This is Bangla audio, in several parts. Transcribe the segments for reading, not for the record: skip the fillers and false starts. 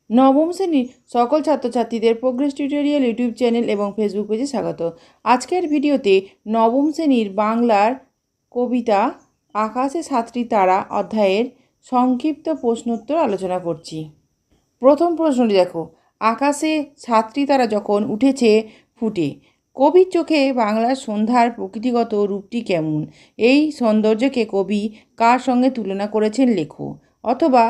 নবম শ্রেণীর সকল ছাত্রছাত্রীদের প্রোগ্রেস টিউটোরিয়াল ইউটিউব চ্যানেল এবং ফেসবুক পেজে স্বাগত। আজকের ভিডিওতে নবম শ্রেণীর বাংলার কবিতা আকাশে সাতটি তারা অধ্যায়ের সংক্ষিপ্ত প্রশ্নোত্তর আলোচনা করছি। প্রথম প্রশ্নটি দেখো, আকাশে সাতটি তারা যখন উঠেছে ফুটে, কবির চোখে বাংলার সন্ধ্যার প্রকৃতিগত রূপটি কেমন? এই সৌন্দর্যকে কবি কার সঙ্গে তুলনা করেছেন লেখো। অথবা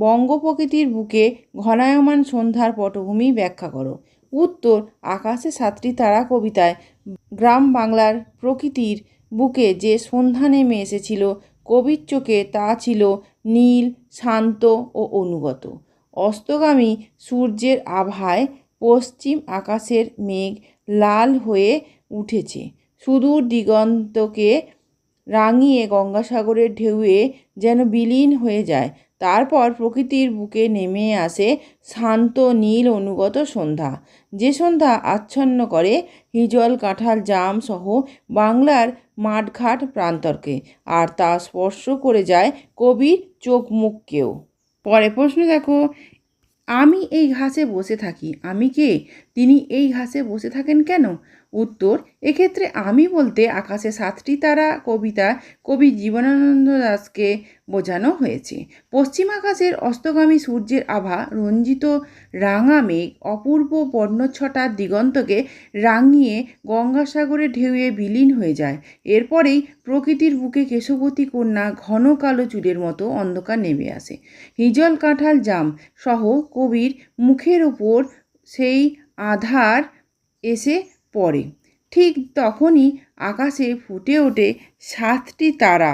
বঙ্গ প্রকৃতির বুকে ঘনায়মান সন্ধ্যার পটভূমি ব্যাখ্যা করো। উত্তর, আকাশে সাতটি তারা কবিতায় গ্রাম বাংলার প্রকৃতির বুকে যে সন্ধ্যা নেমে এসেছিল কবির চোখে তা ছিল নীল, শান্ত ও অনুগত। অস্তগামী সূর্যের আভায় পশ্চিম আকাশের মেঘ লাল হয়ে উঠেছে, সুদূর দিগন্তকে রাঙিয়ে গঙ্গাসাগরের ঢেউয়ে যেন বিলীন হয়ে যায়। তারপর প্রকৃতির বুকে নেমে আসে শান্ত নীল অনুগত সন্ধ্যা, যে সন্ধ্যা আচ্ছন্ন করে হিজল, কাঁঠাল, জাম সহ বাংলার মাঠঘাট প্রান্তরকে, আর তা স্পর্শ করে যায় কবির চোখ মুখকেও। পরে প্রশ্ন দেখো, আমি এই ঘাসে বসে থাকি, আমি কে? তিনি এই ঘাসে বসে থাকেন কেন? উত্তর, এক্ষেত্রে আমি বলতে আকাশে সাতটি তারা কবিতা কবি জীবনানন্দ দাশকে বোঝানো হয়েছে। পশ্চিম আকাশের অস্তগামী সূর্যের আভা রঞ্জিত রাঙা মেঘ অপূর্ব বর্ণচ্ছটার দিগন্তকে রাঙিয়ে গঙ্গাসাগরে ঢেউয়ে বিলীন হয়ে যায়। এরপরেই প্রকৃতির বুকে কেশবতী কন্যা ঘন কালো চুলের মতো অন্ধকার নেমে আসে। হিজল, কাঁঠাল, জাম সহ কবির মুখের ওপর সেই আধার এসে পড়ে। ঠিক তখনই আকাশে ফুটে ওঠে সাতটি তারা,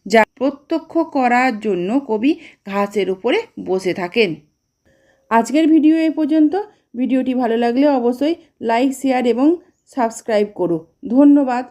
যা প্রত্যক্ষ করার জন্য কবি ঘাসের উপরে বসে থাকেন। আজকের ভিডিও এ পর্যন্ত। ভিডিওটি ভালো লাগলে অবশ্যই লাইক, শেয়ার এবং সাবস্ক্রাইব করো। ধন্যবাদ।